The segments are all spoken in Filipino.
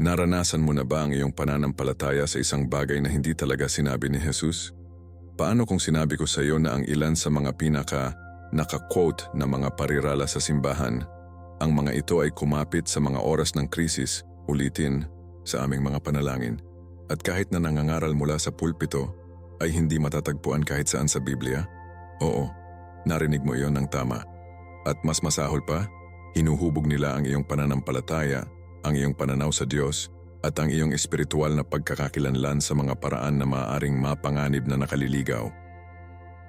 Naranasan mo na ba ang iyong pananampalataya sa isang bagay na hindi talaga sinabi ni Jesus? Paano kung sinabi ko sa iyo na ang ilan sa mga naka-quote na mga parirala sa simbahan, ang mga ito ay kumapit sa mga oras ng krisis, ulitin, sa aming mga panalangin, at kahit na nangangaral mula sa pulpito, ay hindi matatagpuan kahit saan sa Biblia? Oo, narinig mo iyon ng tama. At mas masahol pa, hinuhubog nila ang iyong pananampalataya, ang iyong pananaw sa Diyos, at ang iyong espiritual na pagkakakilanlan sa mga paraan na maaaring mapanganib na nakaliligaw.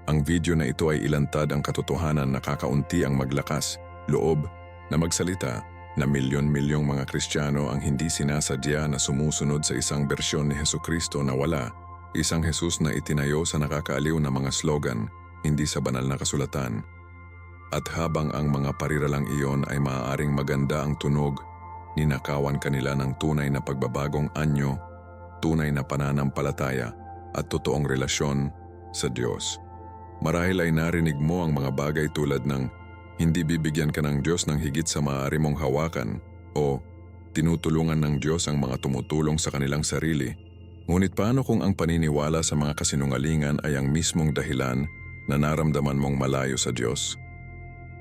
Ang video na ito ay ilantad ang katotohanan na kakaunti ang maglakas, loob, na magsalita na milyon-milyong mga Kristiyano ang hindi sinasadya na sumusunod sa isang bersyon ni Hesukristo na wala, isang Jesus na itinayo sa nakakaaliw na mga slogan, hindi sa banal na kasulatan. At habang ang mga pariralang iyon ay maaaring maganda ang tunog, ninakawan kanila ng tunay na pagbabagong anyo, tunay na pananampalataya at totoong relasyon sa Diyos. Marahil ay narinig mo ang mga bagay tulad ng hindi bibigyan ka ng Diyos ng higit sa maaari mong hawakan o tinutulungan ng Diyos ang mga tumutulong sa kanilang sarili. Ngunit paano kung ang paniniwala sa mga kasinungalingan ay ang mismong dahilan na naramdaman mong malayo sa Diyos?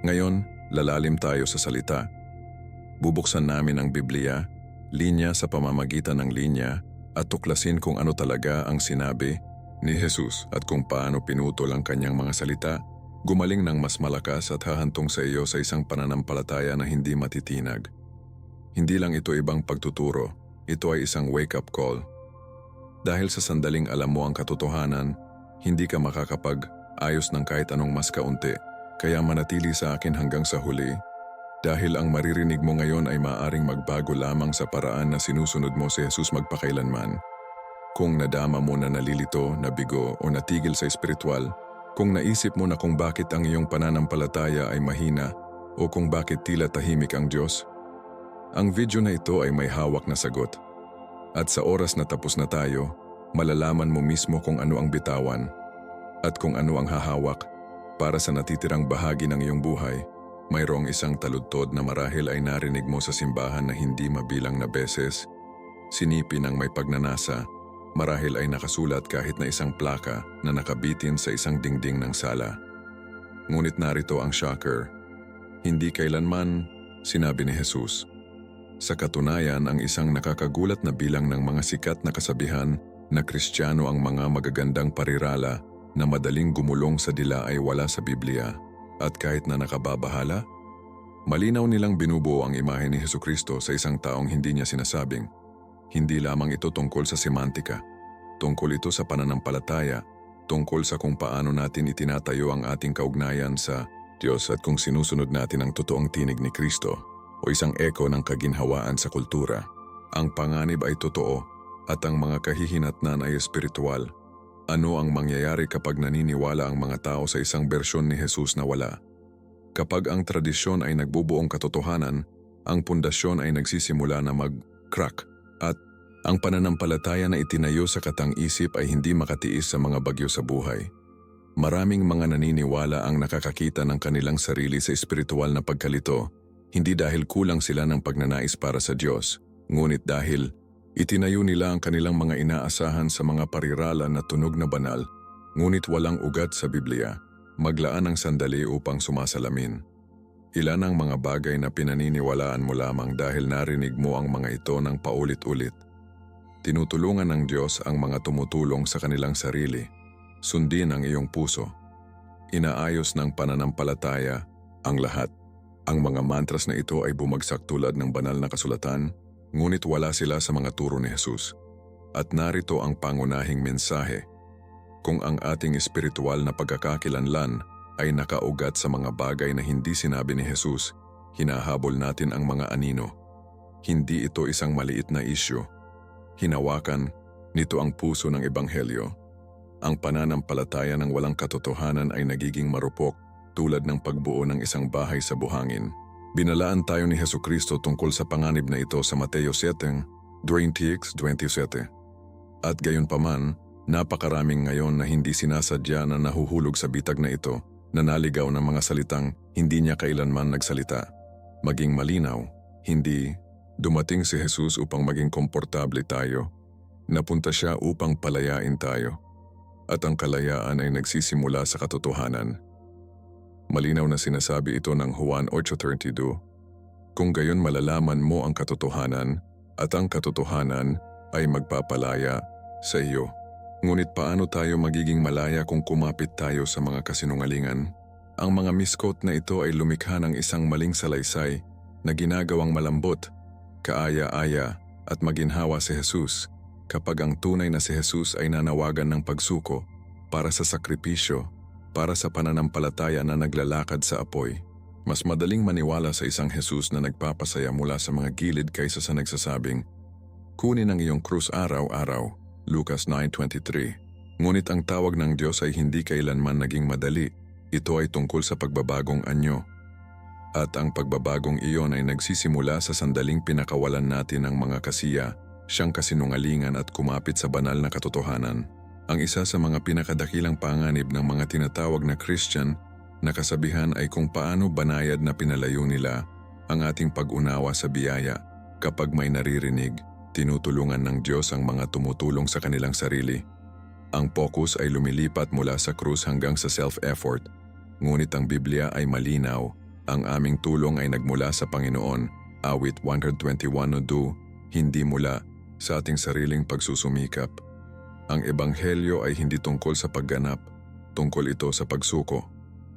Ngayon, lalalim tayo sa salita. Bubuksan namin ang Biblia, linya sa pamamagitan ng linya, at tuklasin kung ano talaga ang sinabi ni Jesus at kung paano pinutol ang kanyang mga salita, gumaling ng mas malakas at hahantong sa iyo sa isang pananampalataya na hindi matitinag. Hindi lang ito ibang pagtuturo, ito ay isang wake-up call. Dahil sa sandaling alam mo ang katotohanan, hindi ka makakapag-ayos ng kahit anong mas kaunti, kaya manatili sa akin hanggang sa huli. Dahil ang maririnig mo ngayon ay maaaring magbago lamang sa paraan na sinusunod mo si Jesus magpakailanman. Kung nadama mo na nalilito, nabigo o natigil sa espiritual, kung naisip mo na kung bakit ang iyong pananampalataya ay mahina o kung bakit tila tahimik ang Diyos, ang video na ito ay may hawak na sagot. At sa oras na tapos na tayo, malalaman mo mismo kung ano ang bitawan at kung ano ang hahawak para sa natitirang bahagi ng iyong buhay. Mayroong isang taludtod na marahil ay narinig mo sa simbahan na hindi mabilang na beses, sinipin ng may pagnanasa, marahil ay nakasulat kahit na isang plaka na nakabitin sa isang dingding ng sala. Ngunit narito ang shocker. Hindi kailanman sinabi ni Jesus. Sa katunayan, ang isang nakakagulat na bilang ng mga sikat na kasabihan na Kristiyano ang mga magagandang parirala na madaling gumulong sa dila ay wala sa Biblia. At kahit na nakababahala, malinaw nilang binubuo ang imahe ni Hesukristo sa isang taong hindi niya sinasabing. Hindi lamang ito tungkol sa semantika, tungkol ito sa pananampalataya, tungkol sa kung paano natin itinatayo ang ating kaugnayan sa Diyos at kung sinusunod natin ang totoong tinig ni Kristo o isang eko ng kaginhawaan sa kultura. Ang panganib ay totoo at ang mga kahihinatnan ay espiritual. Ano ang mangyayari kapag naniniwala ang mga tao sa isang bersyon ni Jesus na wala? Kapag ang tradisyon ay nagbubuong katotohanan, ang pundasyon ay nagsisimula na mag-crack at ang pananampalataya na itinayo sa katang-isip ay hindi makatiis sa mga bagyo sa buhay. Maraming mga naniniwala ang nakakakita ng kanilang sarili sa espiritual na pagkalito, hindi dahil kulang sila ng pagnanais para sa Diyos, ngunit dahil itinayo nila ang kanilang mga inaasahan sa mga parirala na tunog na banal, ngunit walang ugat sa Biblia. Maglaan ng sandali upang sumasalamin. Ilan ang mga bagay na pinaniniwalaan mo lamang dahil narinig mo ang mga ito ng paulit-ulit. Tinutulungan ng Diyos ang mga tumutulong sa kanilang sarili. Sundin ang iyong puso. Inaayos ng pananampalataya ang lahat. Ang mga mantras na ito ay bumagsak tulad ng banal na kasulatan, ngunit wala sila sa mga turo ni Jesus. At narito ang pangunahing mensahe. Kung ang ating espiritual na pagkakakilanlan ay nakaugat sa mga bagay na hindi sinabi ni Jesus, hinahabol natin ang mga anino. Hindi ito isang maliit na isyu. Hinawakan nito ang puso ng Ebanghelyo. Ang pananampalataya ng walang katotohanan ay nagiging marupok tulad ng pagbuo ng isang bahay sa buhangin. Binalaan tayo ni Hesukristo tungkol sa panganib na ito sa Mateo 7:26-27. At gayunpaman, napakaraming ngayon na hindi sinasadya na nahuhulog sa bitag na ito, na naligaw ng mga salitang hindi niya kailanman nagsalita. Maging malinaw, hindi Dumating si Jesus upang maging komportable tayo. Napunta siya upang palayain tayo. At ang kalayaan ay nagsisimula sa katotohanan. Malinaw na sinasabi ito ng Juan 8:32. Kung gayon malalaman mo ang katotohanan at ang katotohanan ay magpapalaya sa iyo. Ngunit paano tayo magiging malaya kung kumapit tayo sa mga kasinungalingan? Ang mga misquote na ito ay lumikha ng isang maling salaysay na ginagawang malambot, kaaya-aya at maginhawa si Jesus kapag ang tunay na si Jesus ay nanawagan ng pagsuko para sa sakripisyo, para sa pananampalataya na naglalakad sa apoy. Mas madaling maniwala sa isang Jesus na nagpapasaya mula sa mga gilid kaysa sa nagsasabing, "Kunin ang iyong krus araw-araw," Lucas 9:23. Ngunit ang tawag ng Diyos ay hindi kailanman naging madali. Ito ay tungkol sa pagbabagong anyo. At ang pagbabagong iyon ay nagsisimula sa sandaling pinakawalan natin ng mga kasiya, siyang kasinungalingan at kumapit sa banal na katotohanan. Ang isa sa mga pinakadakilang panganib ng mga tinatawag na Christian na kasabihan ay kung paano banayad na pinalayo nila ang ating pag-unawa sa biyaya. Kapag may naririnig, tinutulungan ng Diyos ang mga tumutulong sa kanilang sarili. Ang focus ay lumilipat mula sa krus hanggang sa self-effort. Ngunit ang Biblia ay malinaw. Ang aming tulong ay nagmula sa Panginoon, awit 121:2, hindi mula sa ating sariling pagsusumikap. Ang Ebanghelyo ay hindi tungkol sa pagganap, tungkol ito sa pagsuko.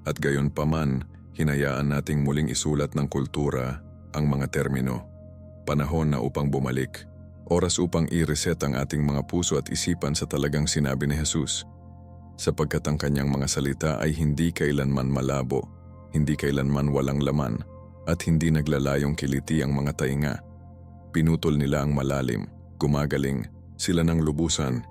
At gayon pa man, hinayaan nating muling isulat ng kultura ang mga termino. Panahon na upang bumalik. Oras upang i-reset ang ating mga puso at isipan sa talagang sinabi ni Jesus. Sapagkat ang kanyang mga salita ay hindi kailanman malabo, hindi kailanman walang laman, at hindi naglalayong kiliti ang mga tainga. Pinutol nila ang malalim, gumagaling, sila ng lubusan,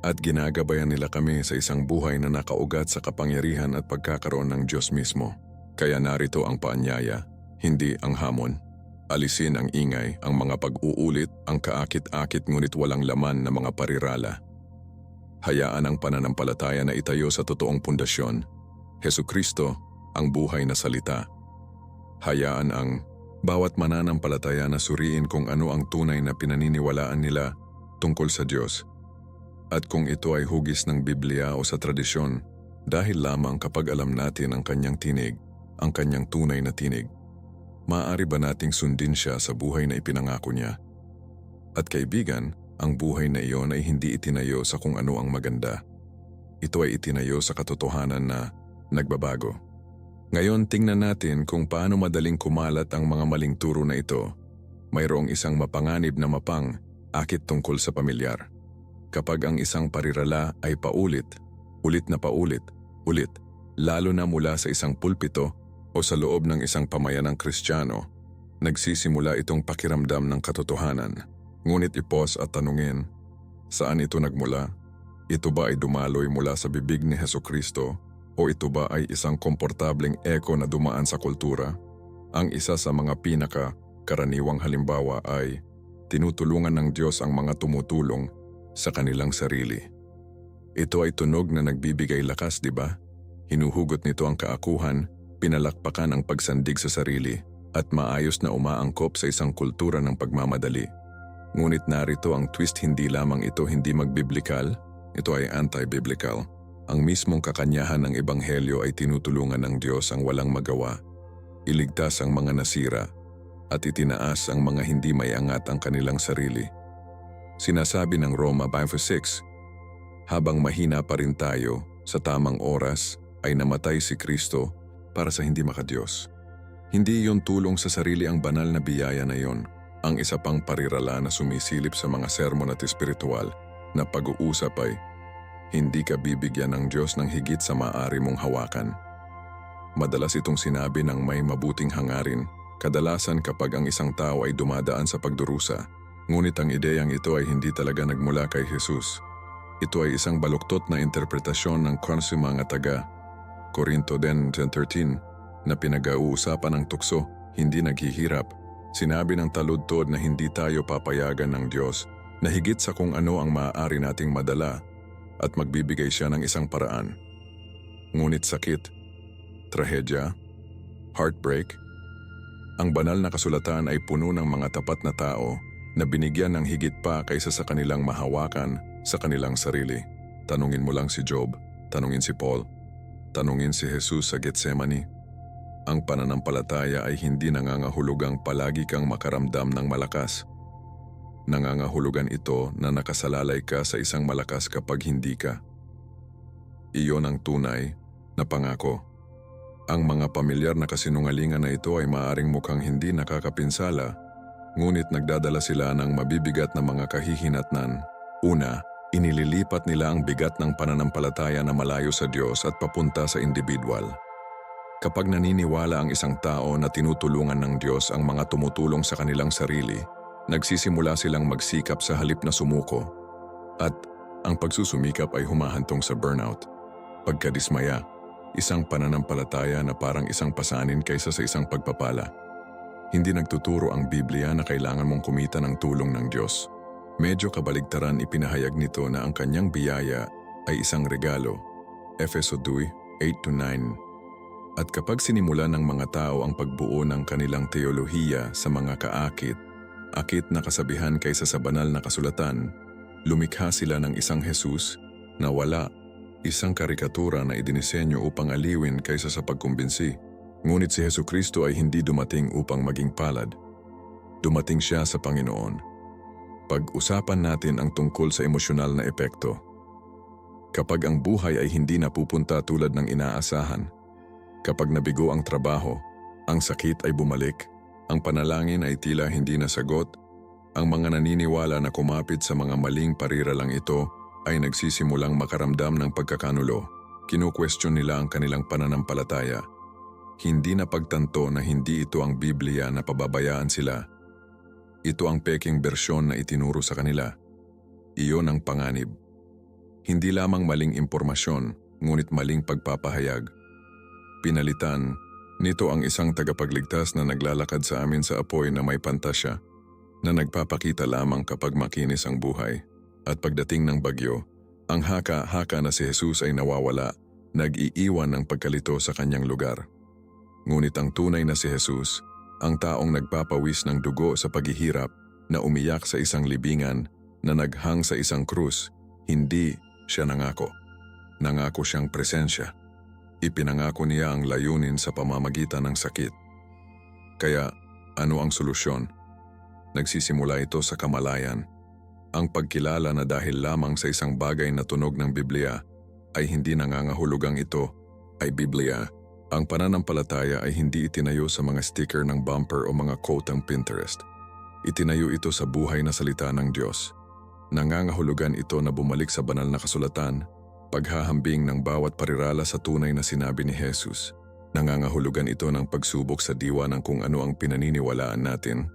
at ginagabayan nila kami sa isang buhay na nakaugat sa kapangyarihan at pagkakaroon ng Diyos mismo. Kaya narito ang paanyaya, hindi ang hamon. Alisin ang ingay, ang mga pag-uulit, ang kaakit-akit ngunit walang laman na mga parirala. Hayaan ang pananampalataya na itayo sa totoong pundasyon. Hesukristo, ang buhay na salita. Hayaan ang bawat mananampalataya na suriin kung ano ang tunay na pinaniniwalaan nila tungkol sa Diyos. At kung ito ay hugis ng Biblia o sa tradisyon, dahil lamang kapag alam natin ang kanyang tinig, ang kanyang tunay na tinig, maaari ba nating sundin siya sa buhay na ipinangako niya? At kaibigan, ang buhay na iyon ay hindi itinayo sa kung ano ang maganda. Ito ay itinayo sa katotohanan na nagbabago. Ngayon tingnan natin kung paano madaling kumalat ang mga maling turo na ito. Mayroong isang mapanganib na mapang akit tungkol sa pamilyar. Kapag ang isang parirala ay paulit, ulit, lalo na mula sa isang pulpito o sa loob ng isang pamayanang Kristiyano, nagsisimula itong pakiramdam ng katotohanan. Ngunit ipos at tanungin, saan ito nagmula? Ito ba ay dumaloy mula sa bibig ni Hesukristo o ito ba ay isang komportableng eko na dumaan sa kultura? Ang isa sa mga karaniwang halimbawa ay tinutulungan ng Diyos ang mga tumutulong sa kanilang sarili. Ito ay tunog na nagbibigay lakas, di ba? Hinuhugot nito ang kaakuhan, pinalakpakan ang pagsandig sa sarili, at maayos na umaangkop sa isang kultura ng pagmamadali. Ngunit narito ang twist, hindi lamang ito hindi magbiblikal, ito ay anti-biblical. Ang mismong kakanyahan ng Ebanghelyo ay tinutulungan ng Diyos ang walang magawa, iligtas ang mga nasira, at itinaas ang mga hindi may angat ang kanilang sarili. Sinasabi ng Roma 5:6, habang mahina pa rin tayo, sa tamang oras ay namatay si Kristo para sa hindi makadiyos. Hindi iyon tulong sa sarili, ang banal na biyaya na iyon, ang isa pang parirala na sumisilip sa mga sermon at espiritual na pag-uusap ay, hindi ka bibigyan ng Diyos ng higit sa maaari mong hawakan. Madalas itong sinabi ng may mabuting hangarin, kadalasan kapag ang isang tao ay dumadaan sa pagdurusa. Ngunit ang ideyang ito ay hindi talaga nagmula kay Jesus. Ito ay isang baluktot na interpretasyon ng mga taga Korinto 10:13 na pinag-uusapan ng tukso, hindi naghihirap. Sinabi ng taludtod na hindi tayo papayagan ng Diyos na higit sa kung ano ang maaari nating madala at magbibigay siya ng isang paraan. Ngunit sakit, trahedya, heartbreak, Ang banal na kasulatan ay puno ng mga tapat na tao na binigyan ng higit pa kaysa sa kanilang mahawakan sa kanilang sarili. Tanungin mo lang si Job, tanungin si Paul, tanungin si Jesus sa Getsemani. Ang pananampalataya ay hindi nangangahulugang palagi kang makaramdam ng malakas. Nangangahulugan ito na nakasalalay ka sa isang malakas kapag hindi ka. Iyon ang tunay na pangako. Ang mga pamilyar na kasinungalingan na ito ay maaaring mukhang hindi nakakapinsala, ngunit nagdadala sila ng mabibigat na mga kahihinatnan. Una, inililipat nila ang bigat ng pananampalataya na malayo sa Diyos at papunta sa individual. Kapag naniniwala ang isang tao na tinutulungan ng Diyos ang mga tumutulong sa kanilang sarili, nagsisimula silang magsikap sa halip na sumuko. At ang pagsusumikap ay humahantong sa burnout, pagkadismaya, isang pananampalataya na parang isang pasanin kaysa sa isang pagpapala. Hindi nagtuturo ang Biblia na kailangan mong kumita ng tulong ng Diyos. Medyo kabaligtaran ipinahayag nito na ang kanyang biyaya ay isang regalo. Efeso 2:8-9. At kapag sinimulan ng mga tao ang pagbuo ng kanilang teolohiya sa mga akit na kasabihan kaysa sa banal na kasulatan, lumikha sila ng isang Jesus na wala, isang karikatura na idinisenyo upang aliwin kaysa sa pagkumbinsi. Ngunit si Jesucristo ay hindi dumating upang maging palad. Dumating siya sa Panginoon. Pag-usapan natin ang tungkol sa emosyonal na epekto. Kapag ang buhay ay hindi napupunta tulad ng inaasahan, kapag nabigo ang trabaho, ang sakit ay bumalik, ang panalangin ay tila hindi nasagot, ang mga naniniwala na kumapit sa mga maling pariralang ito ay nagsisimulang makaramdam ng pagkakanulo. Kinu-question nila ang kanilang pananampalataya. Hindi na pagtanto na hindi ito ang Biblia na pababayaan sila. Ito ang peking bersyon na itinuro sa kanila. Iyon ang panganib. Hindi lamang maling impormasyon, ngunit maling pagpapahayag. Pinalitan nito ang isang tagapagligtas na naglalakad sa amin sa apoy na may pantasya, na nagpapakita lamang kapag makinis ang buhay. At pagdating ng bagyo, ang haka-haka na si Jesus ay nawawala, nag-iiwan ng pagkalito sa kanyang lugar. Ngunit ang tunay na si Jesus, ang taong nagpapawis ng dugo sa paghihirap, na umiyak sa isang libingan, na naghang sa isang krus, hindi siya nangako. Nangako siyang presensya. Ipinangako niya ang layunin sa pamamagitan ng sakit. Kaya, ano ang solusyon? Nagsisimula ito sa kamalayan. Ang pagkilala na dahil lamang sa isang bagay na tunog ng Biblia ay hindi nangangahulugang ito ay Biblia. Ang pananampalataya ay hindi itinayo sa mga sticker ng bumper o mga quote ng Pinterest. Itinayo ito sa buhay na salita ng Diyos. Nangangahulugan ito na bumalik sa banal na kasulatan, paghahambing ng bawat parirala sa tunay na sinabi ni Jesus. Nangangahulugan ito ng pagsubok sa diwa ng kung ano ang pinaniniwalaan natin,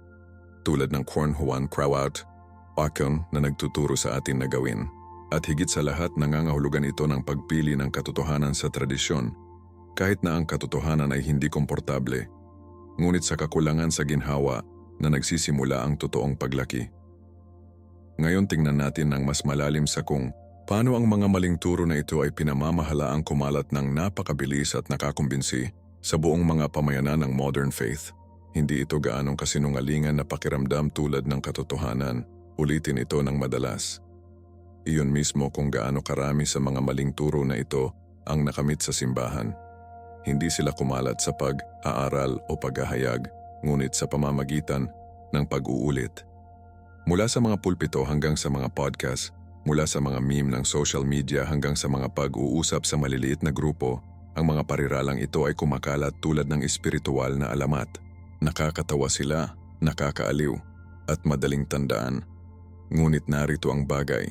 tulad ng Juan Crowat, Ockham na nagtuturo sa atin na gawin. At higit sa lahat, nangangahulugan ito ng pagpili ng katotohanan sa tradisyon, kahit na ang katotohanan ay hindi komportable, ngunit sa kakulangan sa ginhawa na nagsisimula ang totoong paglaki. Ngayon tingnan natin ng mas malalim sa kung paano ang mga maling turo na ito ay pinamamahalaang kumalat ng napakabilis at nakakumbinsi sa buong mga pamayanan ng modern faith. Hindi ito gaanong kasinungalingan na pakiramdam tulad ng katotohanan. Ulitin ito ng madalas. Iyon mismo kung gaano karami sa mga maling turo na ito ang nakamit sa simbahan. Hindi sila kumalat sa pag-aaral o paghahayag, ngunit sa pamamagitan ng pag-uulit. Mula sa mga pulpito hanggang sa mga podcast, mula sa mga meme ng social media hanggang sa mga pag-uusap sa maliliit na grupo, ang mga pariralang ito ay kumakalat tulad ng espiritual na alamat. Nakakatawa sila, nakakaaliw, at madaling tandaan. Ngunit narito ang bagay.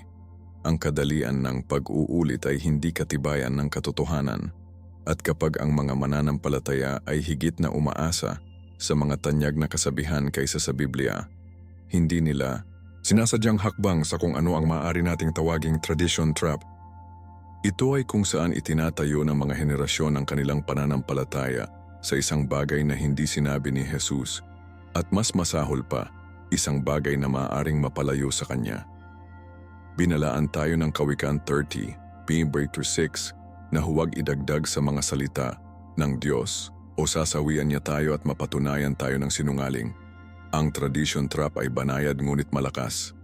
Ang kadalian ng pag-uulit ay hindi katibayan ng katotohanan. At kapag ang mga mananampalataya ay higit na umaasa sa mga tanyag na kasabihan kaysa sa Biblia, hindi nila sinasadyang hakbang sa kung ano ang maaari nating tawaging tradition trap. Ito ay kung saan itinatayo ng mga henerasyon ang kanilang pananampalataya sa isang bagay na hindi sinabi ni Jesus, at mas masahol pa, isang bagay na maaaring mapalayo sa kanya. Binalaan tayo ng Kawikaan 30, P-6, na huwag idagdag sa mga salita ng Diyos O sasawian niya tayo at mapatunayan tayo ng sinungaling? Ang tradition trap ay banayad ngunit malakas.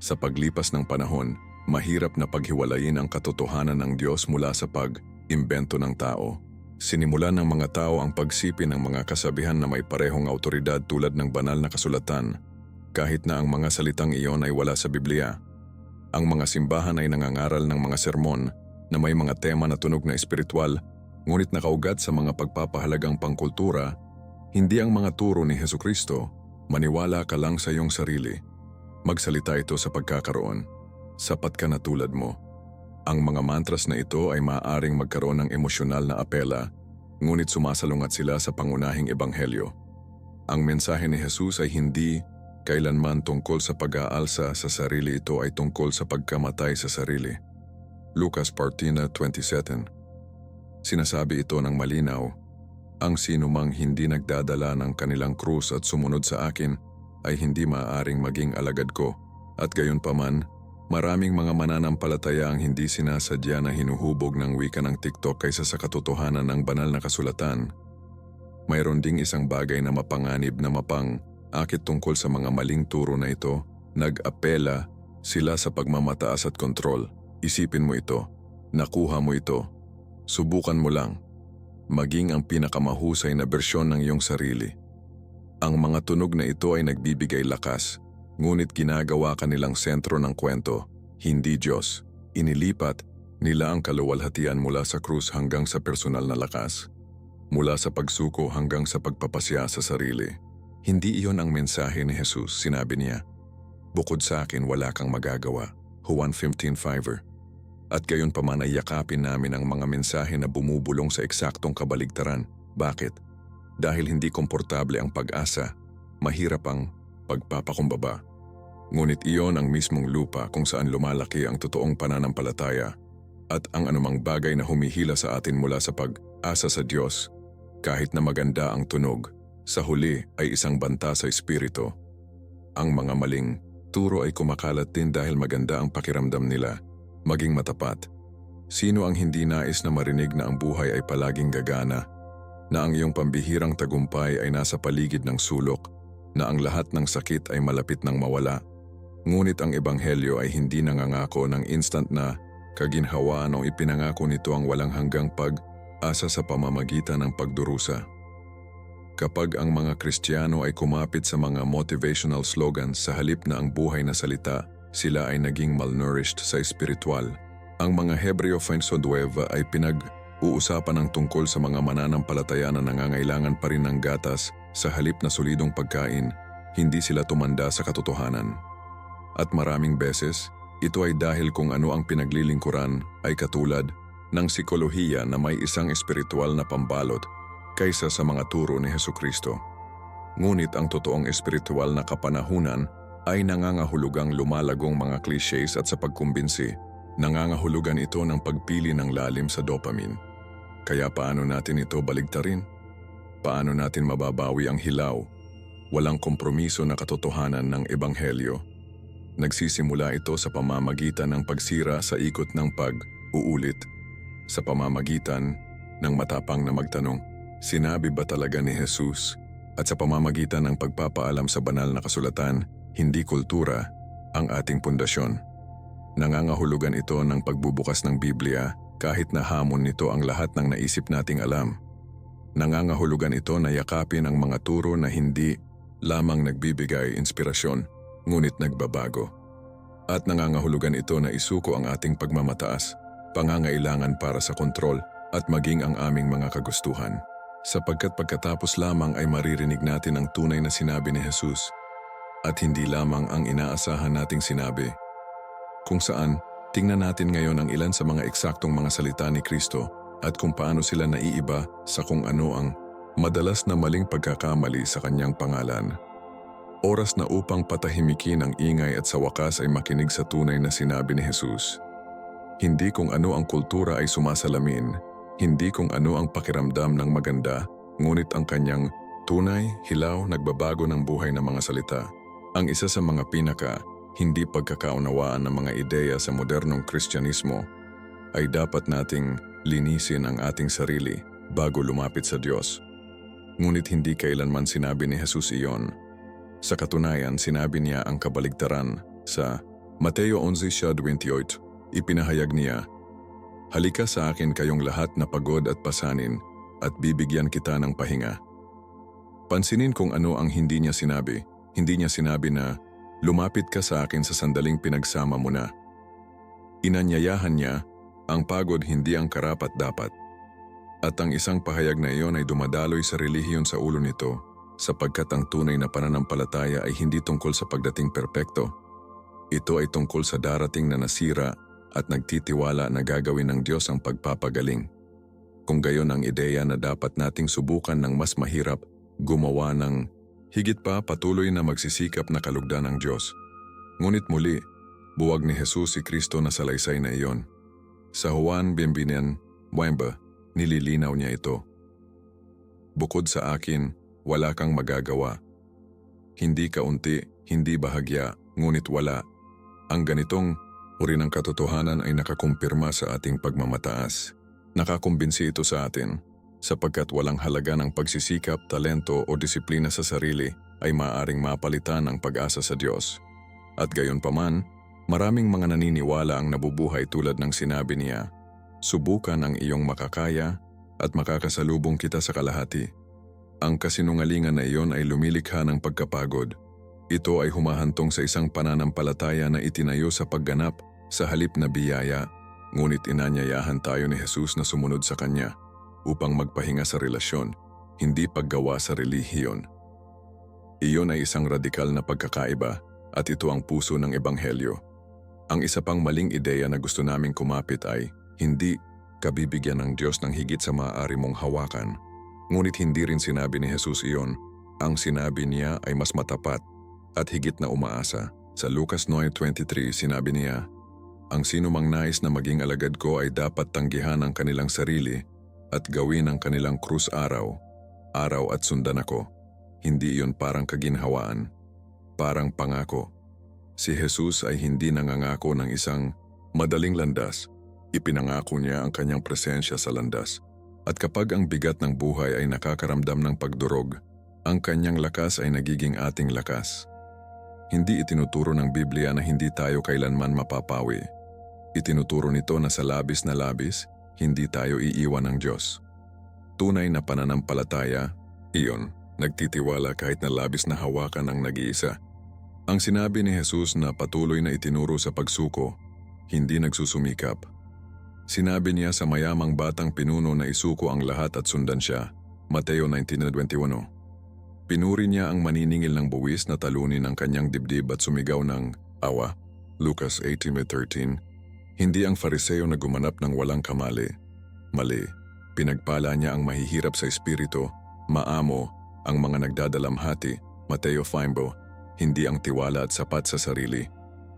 Sa paglipas ng panahon, mahirap na paghiwalayin ang katotohanan ng Diyos mula sa pag-imbento ng tao. Sinimulan ng mga tao ang pagsipin ng mga kasabihan na may parehong autoridad tulad ng banal na kasulatan, kahit na ang mga salitang iyon ay wala sa Biblia. Ang mga simbahan ay nangangaral ng mga sermon na may mga tema na tunog na espiritual, ngunit nakaugat sa mga pagpapahalagang pangkultura. Hindi ang mga turo ni Hesukristo. Maniwala ka lang sa iyong sarili. Magsalita ito sa pagkakaroon. Sapat ka na tulad mo. Ang mga mantras na ito ay maaaring magkaroon ng emosyonal na apela, ngunit sumasalungat sila sa pangunahing ebanghelyo. Ang mensahe ni Jesus ay hindi kailanman tungkol sa pag-aalsa sa sarili, ito ay tungkol sa pagkamatay sa sarili. Lucas 14:27. Sinasabi ito ng malinaw, ang sinumang hindi nagdadala ng kanilang krus at sumunod sa akin ay hindi maaaring maging alagad ko. At gayunpaman, maraming mga mananampalataya ang hindi sinasadya na hinuhubog ng wika ng TikTok kaysa sa katotohanan ng banal na kasulatan. Mayroon ding isang bagay na mapanganib na mapang-akit tungkol sa mga maling turo na ito. Nag-apela sila sa pagmamataas at kontrol. Isipin mo ito. Nakuha mo ito. Subukan mo lang. Maging ang pinakamahusay na bersyon ng iyong sarili. Ang mga tunog na ito ay nagbibigay lakas, ngunit ginagawa kanilang sentro ng kwento, hindi Diyos. Inilipat nila ang kaluwalhatian mula sa krus hanggang sa personal na lakas, mula sa pagsuko hanggang sa pagpapasya sa sarili. Hindi iyon ang mensahe ni Jesus, sinabi niya. Bukod sa akin wala kang magagawa. Juan 15:5. At gayon pa man ay yakapin namin ang mga mensahe na bumubulong sa eksaktong kabaligtaran. Bakit? Dahil hindi komportable ang pag-asa, mahirap ang pagpapakumbaba. Ngunit iyon ang mismong lupa kung saan lumalaki ang totoong pananampalataya at ang anumang bagay na humihila sa atin mula sa pag-asa sa Diyos, kahit na maganda ang tunog, sa huli ay isang banta sa espiritu. Ang mga maling turo ay kumakalat din dahil maganda ang pakiramdam nila. Maging matapat. Sino ang hindi nais na marinig na ang buhay ay palaging gagana, na ang iyong pambihirang tagumpay ay nasa paligid ng sulok, na ang lahat ng sakit ay malapit nang mawala? Ngunit ang ebanghelyo ay hindi nangangako ng instant na kaginhawaan o ipinangako nito ang walang hanggang pag-asa sa pamamagitan ng pagdurusa. Kapag ang mga Kristiyano ay kumapit sa mga motivational slogans sa halip na ang buhay na salita, sila ay naging malnourished sa espiritual. Ang mga Hebreo 5:9 ay pinag-uusapan ng tungkol sa mga mananampalataya na nangangailangan pa rin ng gatas sa halip na solidong pagkain, hindi sila tumanda sa katotohanan. At maraming beses, ito ay dahil kung ano ang pinaglilingkuran ay katulad ng psikolohiya na may isang espiritual na pambalot kaysa sa mga turo ni Hesukristo. Ngunit ang totoong espiritual na kapanahunan ay nangangahulugang lumalagong mga clichés at sa pagkumbinsi, nangangahulugan ito ng pagpili ng lalim sa dopamine. Kaya paano natin ito baligtarin? Paano natin mababawi ang hilaw, walang kompromiso na katotohanan ng ebanghelyo? Nagsisimula ito sa pamamagitan ng pagsira sa ikot ng pag-uulit, sa pamamagitan ng matapang na magtanong, sinabi ba talaga ni Jesus? At sa pamamagitan ng pagpapaalam sa banal na kasulatan, hindi kultura ang ating pundasyon. Nangangahulugan ito ng pagbubukas ng Biblia kahit na hamon nito ang lahat ng naisip nating alam. Nangangahulugan ito na yakapin ang mga turo na hindi lamang nagbibigay inspirasyon, ngunit nagbabago. At nangangahulugan ito na isuko ang ating pagmamataas, pangangailangan para sa kontrol at maging ang aming mga kagustuhan. Sapagkat pagkatapos lamang ay maririnig natin ang tunay na sinabi ni Jesus at hindi lamang ang inaasahan nating sinabi. Kung saan, tingnan natin ngayon ang ilan sa mga eksaktong mga salita ni Kristo at kung paano sila naiiba sa kung ano ang madalas na maling pagkakamali sa kanyang pangalan. Oras na upang patahimikin ang ingay at sa wakas ay makinig sa tunay na sinabi ni Jesus. Hindi kung ano ang kultura ay sumasalamin, hindi kung ano ang pakiramdam ng maganda, ngunit ang kanyang tunay, hilaw, nagbabago ng buhay na mga salita. Ang isa sa mga hindi pagkakaunawaan ng mga ideya sa modernong Kristyanismo ay dapat nating linisin ang ating sarili bago lumapit sa Diyos. Ngunit hindi kailanman sinabi ni Jesus iyon. Sa katunayan, sinabi niya ang kabaligtaran. Sa Mateo 11:28, ipinahayag niya, "Halika sa akin kayong lahat na pagod at pasanin, at bibigyan kita ng pahinga." Pansinin kung ano ang hindi niya sinabi. Hindi niya sinabi na, "Lumapit ka sa akin sa sandaling pinagsama mo na." Inanyayahan niya, ang pagod hindi ang karapat-dapat. At ang isang pahayag na iyon ay dumadaloy sa relihiyon sa ulo nito, sapagkat ang tunay na pananampalataya ay hindi tungkol sa pagdating perpekto. Ito ay tungkol sa darating na nasira at nagtitiwala na gagawin ng Diyos ang pagpapagaling. Kung gayon ang ideya na dapat nating subukan ng mas mahirap, gumawa ng higit pa patuloy na magsisikap na kalugdan ng Diyos. Ngunit muli, buwag ni Jesus si Kristo na salaysay na iyon. Sa Juan 21:9, nililinaw niya ito. "Bukod sa akin, wala kang magagawa. Hindi kaunti, hindi bahagya, ngunit wala." Ang ganitong uri ng katotohanan ay nakakumpirma sa ating pagmamataas. Nakakumbinsi ito sa atin, sapagkat walang halaga ng pagsisikap, talento o disiplina sa sarili ay maaaring mapalitan ang pag-asa sa Diyos. At gayon paman, maraming mga naniniwala ang nabubuhay tulad ng sinabi niya, "Subukan ang iyong makakaya at makakasalubong kita sa kalahati." Ang kasinungalingan na iyon ay lumilikha ng pagkapagod. Ito ay humahantong sa isang pananampalataya na itinayo sa pagganap sa halip na biyaya, ngunit inanyayahan tayo ni Jesus na sumunod sa Kanya upang magpahinga sa relasyon, hindi paggawa sa relihiyon. Iyon ay isang radikal na pagkakaiba at ito ang puso ng Ebanghelyo. Ang isa pang maling ideya na gusto naming kumapit ay, hindi kabibigyan ng Diyos ng higit sa maaari mong hawakan. Ngunit hindi rin sinabi ni Jesus iyon. Ang sinabi niya ay mas matapat at higit na umaasa. Sa Lucas 9:23 sinabi niya, "Ang sino mang nais na maging alagad ko ay dapat tanggihan ang kanilang sarili at gawin ang kanilang krus araw at sundan ako." Hindi iyon parang kaginhawaan, parang pangako. Si Jesus ay hindi nangangako ng isang madaling landas. Ipinangako niya ang kanyang presensya sa landas. At kapag ang bigat ng buhay ay nakakaramdam ng pagdurog, ang kanyang lakas ay nagiging ating lakas. Hindi itinuturo ng Biblia na hindi tayo kailanman mapapawi. Itinuturo nito na sa labis na labis, hindi tayo iiwan ng Diyos. Tunay na pananampalataya, iyon, nagtitiwala kahit na labis na hawakan ang nag-iisa. Ang sinabi ni Jesus na patuloy na itinuro sa pagsuko, hindi nagsusumikap. Sinabi niya sa mayamang batang pinuno na isuko ang lahat at sundan siya, Mateo 19:21. Pinuri niya ang maniningil ng buwis na talunin ang kanyang dibdib at sumigaw ng awa, Lucas 18:13. Hindi ang Fariseo na gumanap ng walang kamali. Mali, pinagpala niya ang mahihirap sa espiritu, maamo, ang mga nagdadalamhati, Mateo 5. Hindi ang tiwala at sapat sa sarili.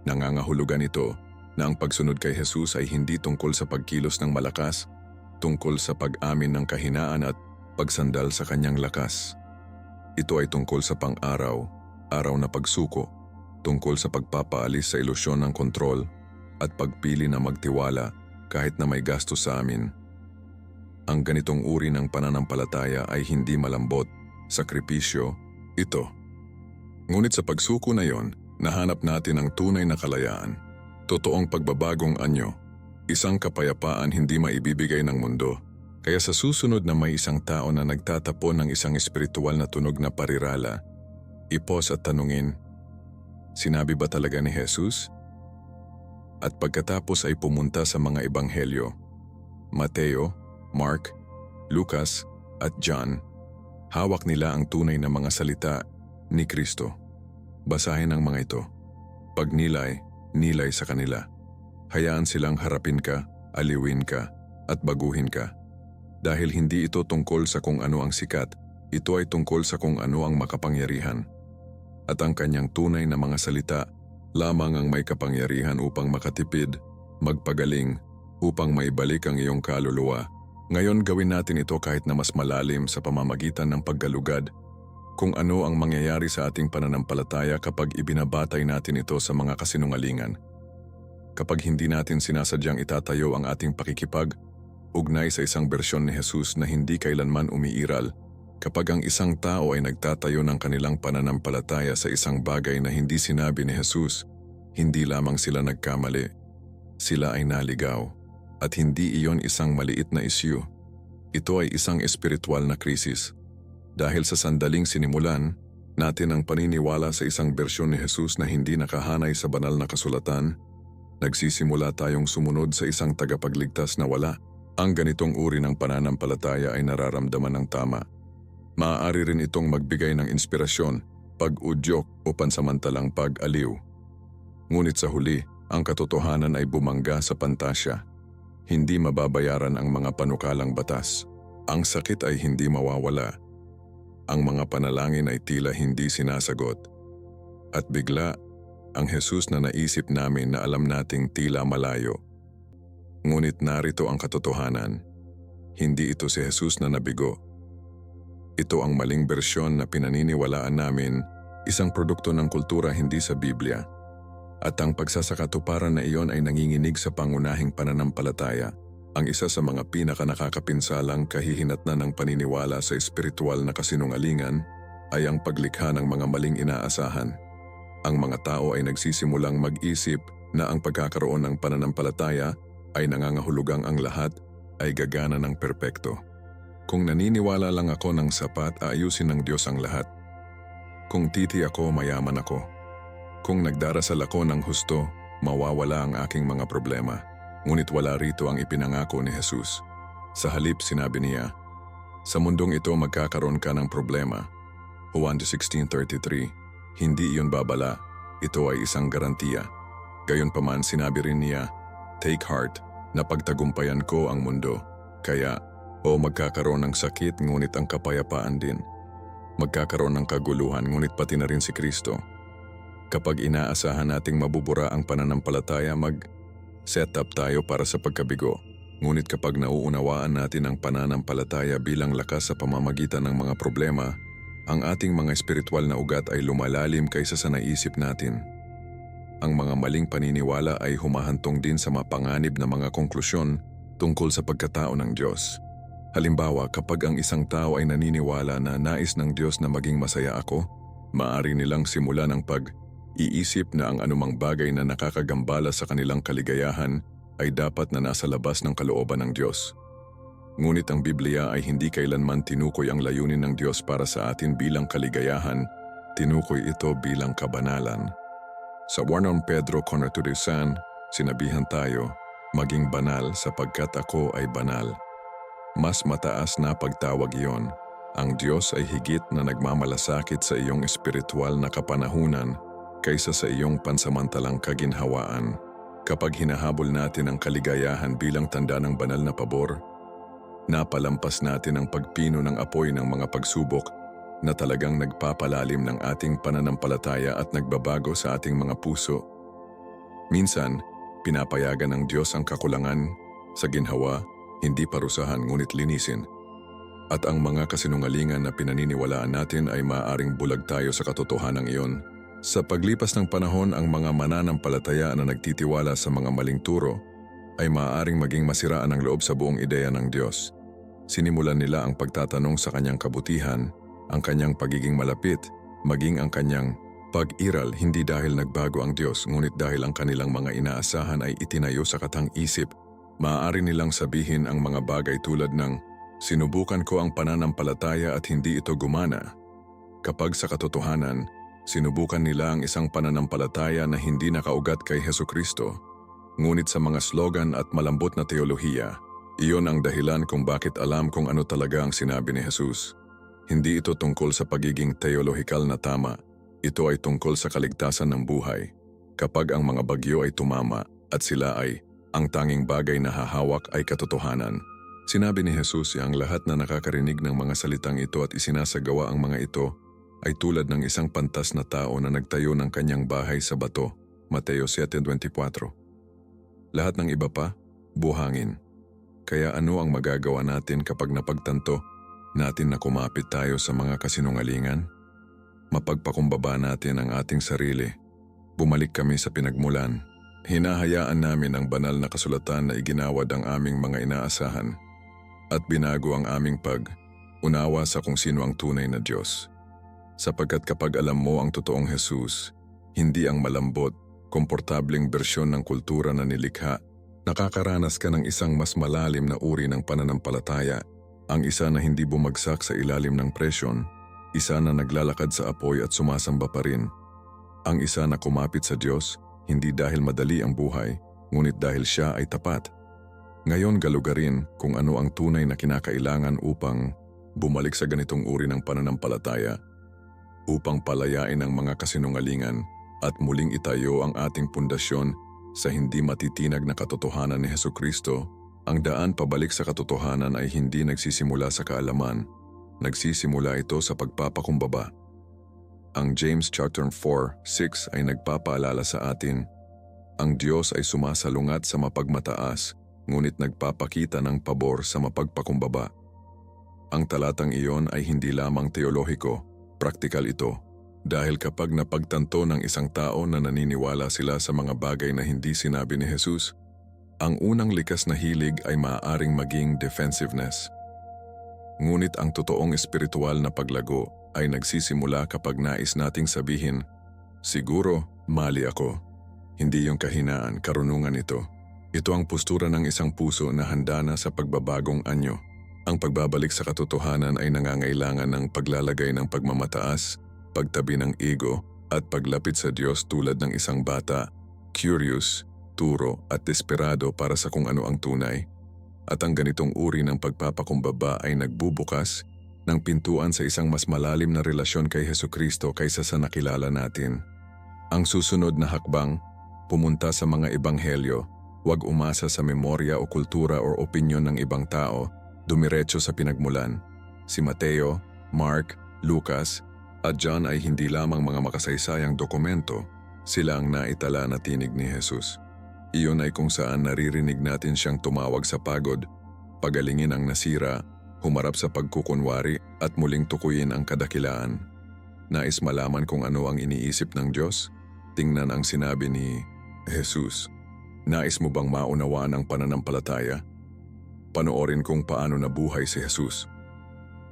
Nangangahulugan ito na ang pagsunod kay Jesus ay hindi tungkol sa pagkilos ng malakas, tungkol sa pag-amin ng kahinaan at pagsandal sa kanyang lakas. Ito ay tungkol sa pang-araw na pagsuko, tungkol sa pagpapaalis sa ilusyon ng kontrol at pagpili na magtiwala kahit na may gasto sa amin. Ang ganitong uri ng pananampalataya ay hindi malambot, sakripisyo, ito. Ngunit sa pagsuko na yon, nahanap natin ang tunay na kalayaan. Totoong pagbabagong anyo, isang kapayapaan hindi maibibigay ng mundo. Kaya sa susunod na may isang tao na nagtatapon ng isang espiritual na tunog na parirala, ipos at tanungin, sinabi ba talaga ni Jesus? At pagkatapos ay pumunta sa mga ebanghelyo, Mateo, Mark, Lucas at John, hawak nila ang tunay na mga salita ni Kristo. Basahin ang mga ito. Pagnilay, nilay sa kanila. Hayaan silang harapin ka, aliwin ka, at baguhin ka. Dahil hindi ito tungkol sa kung ano ang sikat, ito ay tungkol sa kung ano ang makapangyarihan. At ang kanyang tunay na mga salita, lamang ang may kapangyarihan upang makatipid, magpagaling, upang maibalik ang iyong kaluluwa. Ngayon gawin natin ito kahit na mas malalim sa pamamagitan ng paggalugad, kung ano ang mangyayari sa ating pananampalataya kapag ibinabatay natin ito sa mga kasinungalingan. Kapag hindi natin sinasadyang itatayo ang ating pakikipag, ugnay sa isang bersyon ni Jesus na hindi kailanman umiiral. Kapag ang isang tao ay nagtatayo ng kanilang pananampalataya sa isang bagay na hindi sinabi ni Jesus, hindi lamang sila nagkamali, sila ay naligaw. At hindi iyon isang maliit na isyu. Ito ay isang espiritual na krisis. Dahil sa sandaling sinimulan natin ang paniniwala sa isang bersyon ni Jesus na hindi nakahanay sa banal na kasulatan, nagsisimula tayong sumunod sa isang tagapagligtas na wala. Ang ganitong uri ng pananampalataya ay nararamdaman ng tama. Maaari rin itong magbigay ng inspirasyon, pag-udyok o pansamantalang pag-aliw. Ngunit sa huli, ang katotohanan ay bumangga sa pantasya. Hindi mababayaran ang mga panukalang batas. Ang sakit ay hindi mawawala. Ang mga panalangin ay tila hindi sinasagot. At bigla, ang Jesus na naisip namin na alam nating tila malayo. Ngunit narito ang katotohanan. Hindi ito si Jesus na nabigo. Ito ang maling bersyon na pinaniniwalaan namin, isang produkto ng kultura hindi sa Biblia. At ang pagsasakatuparan na iyon ay nanginginig sa pangunahing pananampalataya, ang isa sa mga pinakanakakapinsalang kahihinatnan ng paniniwala sa espiritual na kasinungalingan ay ang paglikha ng mga maling inaasahan. Ang mga tao ay nagsisimulang mag-isip na ang pagkakaroon ng pananampalataya ay nangangahulugang ang lahat ay gagana ng perpekto. Kung naniniwala lang ako ng sapat, aayusin ng Diyos ang lahat. Kung titi ako, mayaman ako. Kung nagdarasal ako ng husto, mawawala ang aking mga problema. Ngunit wala rito ang ipinangako ni Jesus. Sa halip, sinabi niya, sa mundong ito magkakaroon ka ng problema. Juan 16:33, hindi iyon babala, ito ay isang garantiya. Gayunpaman sinabi rin niya, take heart, napagtagumpayan ko ang mundo. Kaya, magkakaroon ng sakit ngunit ang kapayapaan din. Magkakaroon ng kaguluhan ngunit pati na rin si Kristo. Kapag inaasahan nating mabubura ang pananampalataya, mag-set up tayo para sa pagkabigo. Ngunit kapag nauunawaan natin ang pananampalataya bilang lakas sa pamamagitan ng mga problema, ang ating mga espiritual na ugat ay lumalalim kaysa sa naisip natin. Ang mga maling paniniwala ay humahantong din sa mapanganib na mga konklusyon tungkol sa pagkatao ng Diyos. Halimbawa, kapag ang isang tao ay naniniwala na nais ng Diyos na maging masaya ako, maaari nilang simulan ang pag-iisip na ang anumang bagay na nakakagambala sa kanilang kaligayahan ay dapat na nasa labas ng kalooban ng Diyos. Ngunit ang Biblia ay hindi kailanman tinukoy ang layunin ng Diyos para sa atin bilang kaligayahan, tinukoy ito bilang kabanalan. Sa 1 Pedro 4:2, sinabihan tayo, maging banal sapagkat ako ay banal. Mas mataas na pagtawag iyon. Ang Diyos ay higit na nagmamalasakit sa iyong espiritual na kapanahunan kaysa sa iyong pansamantalang kaginhawaan. Kapag hinahabol natin ang kaligayahan bilang tanda ng banal na pabor, napalampas natin ang pagpino ng apoy ng mga pagsubok na talagang nagpapalalim ng ating pananampalataya at nagbabago sa ating mga puso. Minsan, pinapayagan ng Diyos ang kakulangan sa ginhawa, hindi parusahan ngunit linisin. At ang mga kasinungalingan na pinaniniwalaan natin ay maaaring bulag tayo sa katotohanan iyon. Sa paglipas ng panahon, ang mga mananampalataya na nagtitiwala sa mga maling turo ay maaaring maging masiraan ng loob sa buong ideya ng Diyos. Sinimulan nila ang pagtatanong sa kanyang kabutihan, ang kanyang pagiging malapit, maging ang kanyang pag-iral hindi dahil nagbago ang Diyos ngunit dahil ang kanilang mga inaasahan ay itinayo sa katang-isip. Maaari nilang sabihin ang mga bagay tulad ng, sinubukan ko ang pananampalataya at hindi ito gumana. Kapag sa katotohanan, sinubukan nila ang isang pananampalataya na hindi nakaugat kay Hesukristo. Ngunit sa mga slogan at malambot na teolohiya, iyon ang dahilan kung bakit alam kung ano talaga ang sinabi ni Jesus. Hindi ito tungkol sa pagiging teolohikal na tama, ito ay tungkol sa kaligtasan ng buhay. Kapag ang mga bagyo ay tumama at sila ay ang tanging bagay na hahawak ay katotohanan. Sinabi ni Jesus ang lahat na nakakarinig ng mga salitang ito at isinasagawa ang mga ito ay tulad ng isang pantas na tao na nagtayo ng kanyang bahay sa bato. Mateo 7:24. Lahat ng iba pa, buhangin. Kaya ano ang magagawa natin kapag napagtanto natin na kumapit tayo sa mga kasinungalingan? Mapagpakumbaba natin ang ating sarili. Bumalik kami sa pinagmulan. Hinahayaan namin ang banal na kasulatan na iginawad ang aming mga inaasahan at binago ang aming pag-unawa sa kung sino ang tunay na Diyos. Sapagkat kapag alam mo ang totoong Jesus, hindi ang malambot, komportabling bersyon ng kultura na nilikha, nakakaranas ka ng isang mas malalim na uri ng pananampalataya, ang isa na hindi bumagsak sa ilalim ng presyon, isa na naglalakad sa apoy at sumasamba pa rin, ang isa na kumapit sa Diyos, hindi dahil madali ang buhay, ngunit dahil siya ay tapat. Ngayon galugarin kung ano ang tunay na kinakailangan upang bumalik sa ganitong uri ng pananampalataya, upang palayain ang mga kasinungalingan at muling itayo ang ating pundasyon sa hindi matitinag na katotohanan ni Hesukristo. Ang daan pabalik sa katotohanan ay hindi nagsisimula sa kaalaman, nagsisimula ito sa pagpapakumbaba. Ang James chapter 4:6 ay nagpapaalala sa atin, ang Diyos ay sumasalungat sa mapagmataas, ngunit nagpapakita ng pabor sa mapagpakumbaba. Ang talatang iyon ay hindi lamang teolohiko, praktikal ito. Dahil kapag napagtanto ng isang tao na naniniwala sila sa mga bagay na hindi sinabi ni Jesus, ang unang likas na hilig ay maaaring maging defensiveness. Ngunit ang totoong espiritual na paglago ay nagsisimula kapag nais nating sabihin, siguro, mali ako. Hindi yung kahinaan, karunungan ito. Ito ang postura ng isang puso na handa na sa pagbabagong anyo. Ang pagbabalik sa katotohanan ay nangangailangan ng paglalagay ng pagmamataas, pagtabi ng ego, at paglapit sa Diyos tulad ng isang bata, curious, turo at desperado para sa kung ano ang tunay. At ang ganitong uri ng pagpapakumbaba ay nagbubukas ng pintuan sa isang mas malalim na relasyon kay Hesukristo kaysa sa nakilala natin. Ang susunod na hakbang, pumunta sa mga ebanghelyo, huwag umasa sa memorya o kultura o opinyon ng ibang tao, dumiretso sa pinagmulan. Si Mateo, Mark, Lucas, at John ay hindi lamang mga makasaysayang dokumento, sila ang naitala na tinig ni Jesus. Iyon ay kung saan naririnig natin siyang tumawag sa pagod, pagalingin ang nasira, humarap sa pagkukunwari at muling tukuyin ang kadakilaan. Nais malaman kung ano ang iniisip ng Diyos? Tingnan ang sinabi ni Jesus. Nais mo bang maunawaan ang pananampalataya? Panoorin kung paano nabuhay si Jesus.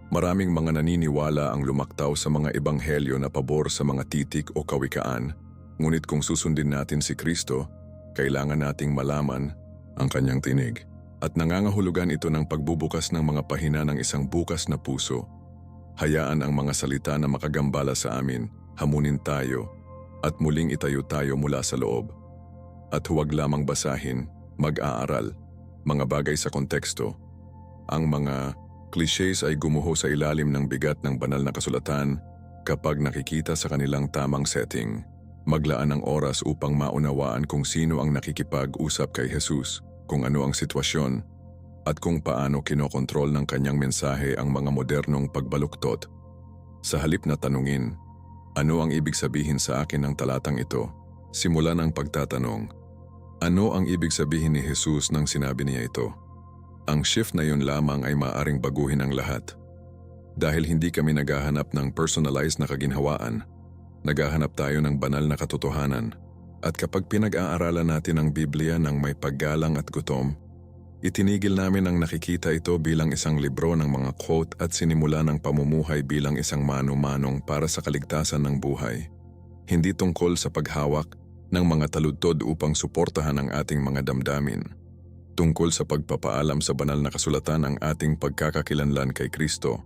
Maraming mga naniniwala ang lumaktaw sa mga ebanghelyo na pabor sa mga titik o kawikaan, ngunit kung susundin natin si Kristo, kailangan nating malaman ang kanyang tinig. At nangangahulugan ito ng pagbubukas ng mga pahina ng isang bukas na puso. Hayaan ang mga salita na makagambala sa amin, hamunin tayo, at muling itayo tayo mula sa loob. At huwag lamang basahin, mag-aaral, mga bagay sa konteksto. Ang mga clichés ay gumuho sa ilalim ng bigat ng banal na kasulatan kapag nakikita sa kanilang tamang setting. Maglaan ng oras upang maunawaan kung sino ang nakikipag-usap kay Jesus, kung ano ang sitwasyon, at kung paano kinokontrol ng kanyang mensahe ang mga modernong pagbaluktot. Sa halip na tanungin, ano ang ibig sabihin sa akin ng talatang ito? Simulan ang pagtatanong, ano ang ibig sabihin ni Jesus nang sinabi niya ito? Ang shift na yun lamang ay maaaring baguhin ang lahat. Dahil hindi kami naghahanap ng personalized na kaginhawaan, naghahanap tayo ng banal na katotohanan. At kapag pinag-aaralan natin ang Biblia ng may paggalang at gutom, itinigil namin ang nakikita ito bilang isang libro ng mga quote at sinimula ng pamumuhay bilang isang mano-manong para sa kaligtasan ng buhay. Hindi tungkol sa paghawak ng mga taludtod upang suportahan ang ating mga damdamin. Tungkol sa pagpapaalam sa banal na kasulatan ang ating pagkakakilanlan kay Kristo,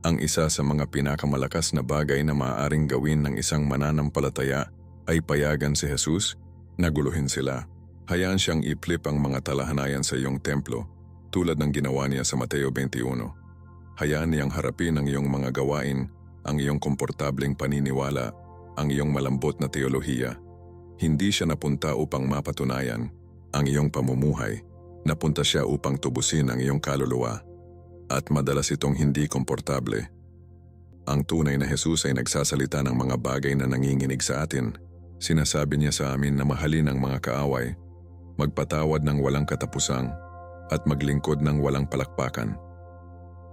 ang isa sa mga pinakamalakas na bagay na maaaring gawin ng isang mananampalataya ay payagan si Jesus, naguluhin sila. Hayaan siyang i-flip ang mga talahanayan sa iyong templo, tulad ng ginawa niya sa Mateo 21. Hayaan niyang harapin ang iyong mga gawain, ang iyong komportableng paniniwala, ang iyong malambot na teolohiya. Hindi siya napunta upang mapatunayan ang iyong pamumuhay, napunta siya upang tubusin ang iyong kaluluwa. At madalas itong hindi komportable. Ang tunay na Jesus ay nagsasalita ng mga bagay na nanginginig sa atin. Sinasabi niya sa amin na mahalin ang mga kaaway, magpatawad ng walang katapusang, at maglingkod ng walang palakpakan.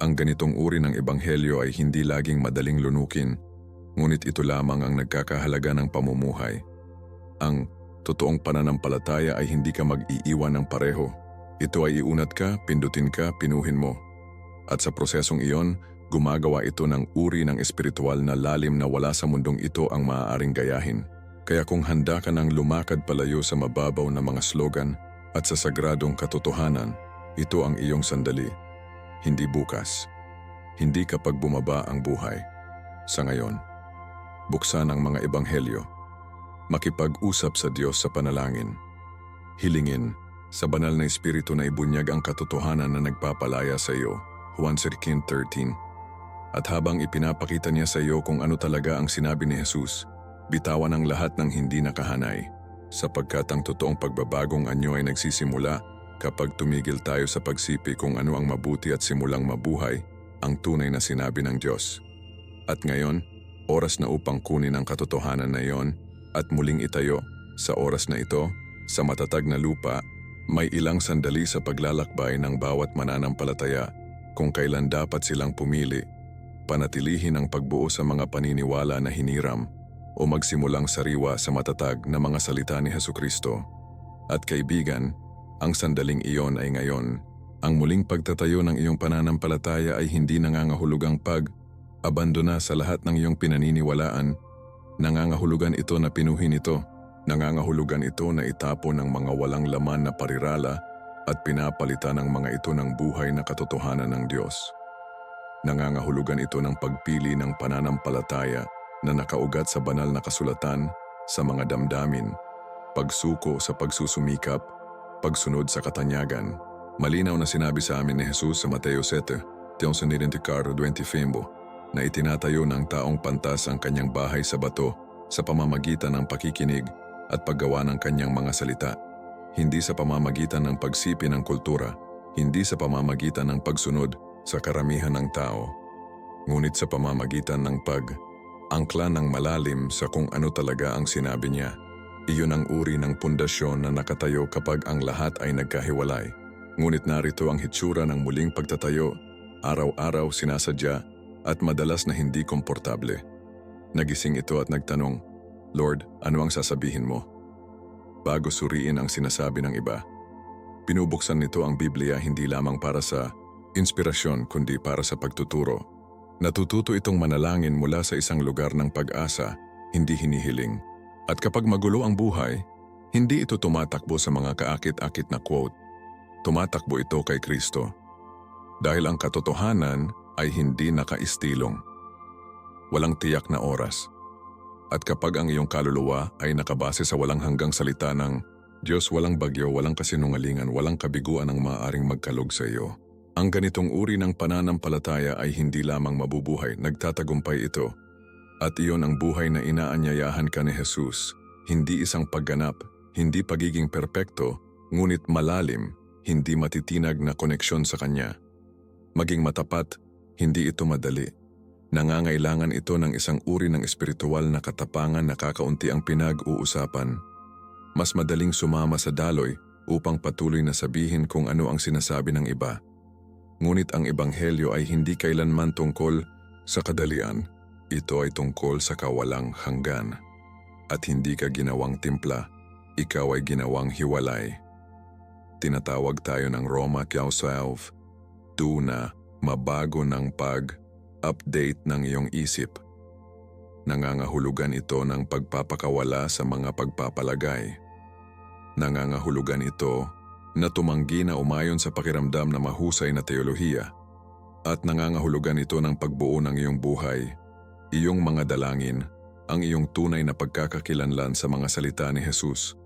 Ang ganitong uri ng ebanghelyo ay hindi laging madaling lunukin, ngunit ito lamang ang nagkakahalaga ng pamumuhay. Ang Totoong pananampalataya ay hindi ka mag-iiwan ng pareho. Ito ay iunat ka, pindutin ka, pinuhin mo. At sa prosesong iyon, gumagawa ito ng uri ng espiritual na lalim na wala sa mundong ito ang maaaring gayahin. Kaya kung handa ka ng lumakad palayo sa mababaw na mga slogan at sa sagradong katotohanan, ito ang iyong sandali. Hindi bukas. Hindi kapag bumaba ang buhay. Sa ngayon, buksan ang mga ebanghelyo. Makipag-usap sa Diyos sa panalangin. Hilingin sa banal na espiritu na ibunyag ang katotohanan na nagpapalaya sa iyo. Juan 13:13. At habang ipinapakita niya sa iyo kung ano talaga ang sinabi ni Jesus, bitawan ang lahat ng hindi nakahanay, sapagkat ang totoong pagbabagong anyo ay nagsisimula kapag tumigil tayo sa pagsipi kung ano ang mabuti at simulang mabuhay ang tunay na sinabi ng Diyos. At ngayon, oras na upang kunin ang katotohanan na iyon at muling itayo sa oras na ito, sa matatag na lupa, may ilang sandali sa paglalakbay ng bawat mananampalataya kung kailan dapat silang pumili, panatilihin ang pagbuo sa mga paniniwala na hiniram o magsimulang sariwa sa matatag na mga salita ni Hesukristo. At kaibigan, ang sandaling iyon ay ngayon. Ang muling pagtatayo ng iyong pananampalataya ay hindi nangangahulugang pag-abandona sa lahat ng iyong pinaniniwalaan. Nangangahulugan ito na pinuhin ito. Nangangahulugan ito na itapon ng mga walang laman na parirala at pinapalitan ng mga ito ng buhay na katotohanan ng Diyos. Nangangahulugan ito ng pagpili ng pananampalataya na nakaugat sa banal na kasulatan, sa mga damdamin, pagsuko sa pagsusumikap, pagsunod sa katanyagan. Malinaw na sinabi sa amin ni Jesus sa Mateo 7:20 na itinatayo ng taong pantas ang kanyang bahay sa bato sa pamamagitan ng pakikinig at paggawa ng kanyang mga salita. Hindi sa pamamagitan ng pagsipi ng kultura, hindi sa pamamagitan ng pagsunod sa karamihan ng tao, ngunit sa pamamagitan ng pag-angkla ng malalim sa kung ano talaga ang sinabi niya. Iyon ang uri ng pundasyon na nakatayo kapag ang lahat ay nagkahiwalay. Ngunit narito ang hitsura ng muling pagtatayo, araw-araw sinasadya at madalas na hindi komportable. Nagising ito at nagtanong, Lord, ano ang sasabihin mo? Bago suriin ang sinasabi ng iba. Binubuksan nito ang Biblia hindi lamang para sa inspirasyon kundi para sa pagtuturo. Natututo itong manalangin mula sa isang lugar ng pag-asa, hindi hinihiling. At kapag magulo ang buhay, hindi ito tumatakbo sa mga kaakit-akit na quote. Tumatakbo ito kay Kristo. Dahil ang katotohanan ay hindi nakaistilong. Walang tiyak na oras. At kapag ang iyong kaluluwa ay nakabase sa walang hanggang salita ng Diyos, walang bagyo, walang kasinungalingan, walang kabiguan ang maaaring magkalog sa iyo. Ang ganitong uri ng pananampalataya ay hindi lamang mabubuhay, nagtatagumpay ito. At iyon ang buhay na inaanyayahan ka ni Jesus. Hindi isang pagganap, hindi pagiging perpekto, ngunit malalim, hindi matitinag na koneksyon sa Kanya. Maging matapat, hindi ito madali. Nangangailangan ito ng isang uri ng espiritual na katapangan na kakaunti ang pinag-uusapan. Mas madaling sumama sa daloy upang patuloy na sabihin kung ano ang sinasabi ng iba. Ngunit ang ebanghelyo ay hindi kailanman tungkol sa kadalian. Ito ay tungkol sa kawalang hanggan. At hindi ka ginawang timpla, ikaw ay ginawang hiwalay. Tinatawag tayo ng Roma 12, na mabago ng pag-update ng iyong isip. Nangangahulugan ito ng pagpapakawala sa mga pagpapalagay. Nangangahulugan ito na tumanggi na umayon sa pakiramdam na mahusay na teolohiya. At nangangahulugan ito ng pagbuo ng iyong buhay, iyong mga dalangin, ang iyong tunay na pagkakakilanlan sa mga salita ni Jesus.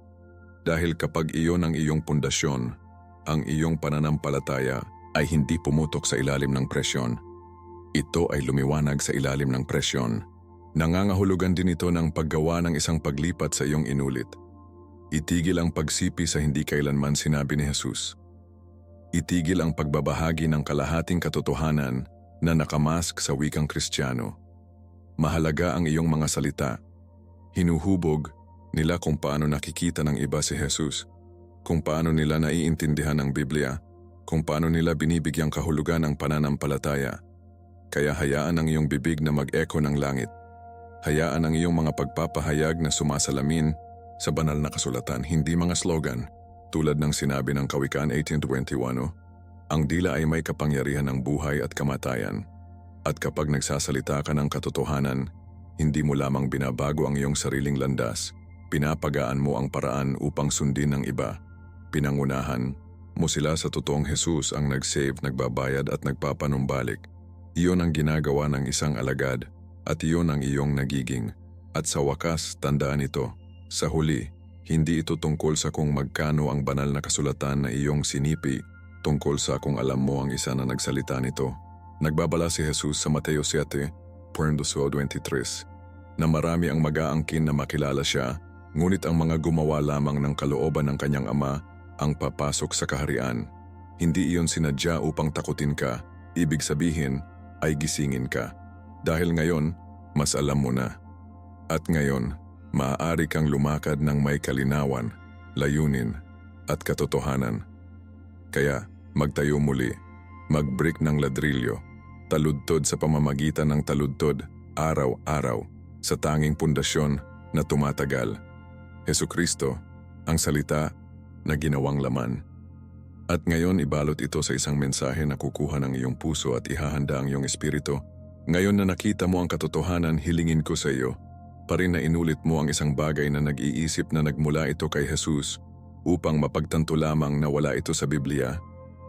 Dahil kapag iyon ang iyong pundasyon, ang iyong pananampalataya ay hindi pumutok sa ilalim ng presyon. Ito ay lumiwanag sa ilalim ng presyon. Nangangahulugan din ito ng paggawa ng isang paglipat sa iyong inulit. Itigil ang pagsipi sa hindi kailanman sinabi ni Jesus. Itigil ang pagbabahagi ng kalahating katotohanan na nakamask sa wikang Kristiyano. Mahalaga ang iyong mga salita. Hinuhubog nila kung paano nakikita ng iba si Jesus, kung paano nila naiintindihan ang Biblia, kung paano nila binibigyang kahulugan ang pananampalataya. Kaya hayaan ang iyong bibig na mag-echo ng langit. Hayaan ang iyong mga pagpapahayag na sumasalamin sa banal na kasulatan, hindi mga slogan. Tulad ng sinabi ng Kawikaan 18:21, ang dila ay may kapangyarihan ng buhay at kamatayan. At kapag nagsasalita ka ng katotohanan, hindi mo lamang binabago ang iyong sariling landas, pinapagaan mo ang paraan upang sundin ng iba. Pinangunahan mo sila sa totoong Jesus ang nag-save, nagbabayad at nagpapanumbalik. Iyon ang ginagawa ng isang alagad at iyon ang iyong nagiging. At sa wakas, tandaan ito. Sa huli, hindi ito tungkol sa kung magkano ang banal na kasulatan na iyong sinipi, tungkol sa kung alam mo ang isa na nagsalita nito. Nagbabala si Jesus sa Mateo 7:23 na marami ang mag-aangkin na makilala siya, ngunit ang mga gumawa lamang ng kalooban ng kanyang ama ang papasok sa kaharian. Hindi iyon sinadya upang takutin ka, ibig sabihin ay gisingin ka. Dahil ngayon, mas alam mo na. At ngayon, maaari kang lumakad ng may kalinawan, layunin, at katotohanan. Kaya, magtayo muli, mag-break ng ladrilyo, taludtod sa pamamagitan ng taludtod, araw-araw, sa tanging pundasyon na tumatagal. Hesukristo, ang salita na ginawang laman. At ngayon ibalot ito sa isang mensahe na kukuha ng iyong puso at ihahanda ang iyong espiritu. Ngayon na nakita mo ang katotohanan, hilingin ko sa iyo, pa rin na inulit mo ang isang bagay na nag-iisip na nagmula ito kay Jesus upang mapagtanto lamang na wala ito sa Biblia.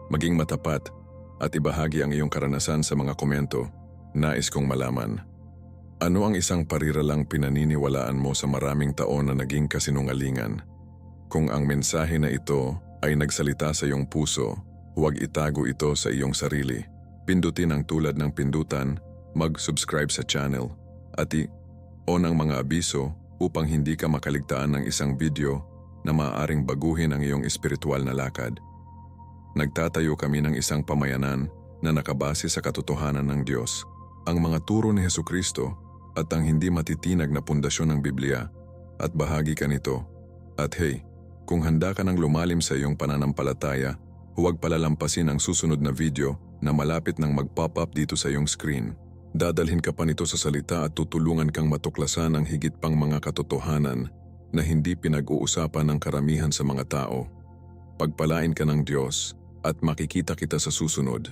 Maging matapat at ibahagi ang iyong karanasan sa mga komento. Nais kong malaman. Ano ang isang pariralang pinaniniwalaan mo sa maraming taon na naging kasinungalingan? Kung ang mensahe na ito ay nagsalita sa iyong puso, huwag itago ito sa iyong sarili. Pindutin ang tulad ng pindutan, mag-subscribe sa channel, at i-on ang mga abiso upang hindi ka makaligtaan ng isang video na maaaring baguhin ang iyong espiritual na lakad. Nagtatayo kami ng isang pamayanan na nakabase sa katotohanan ng Diyos, ang mga turo ni Hesukristo at ang hindi matitinag na pundasyon ng Biblia, at bahagi ka nito. At hey, kung handa ka ng lumalim sa iyong pananampalataya, huwag palalampasin ang susunod na video na malapit nang mag-pop up dito sa iyong screen. Dadalhin ka pa nito sa salita at tutulungan kang matuklasan ang higit pang mga katotohanan na hindi pinag-uusapan ng karamihan sa mga tao. Pagpalain ka ng Diyos at makikita kita sa susunod.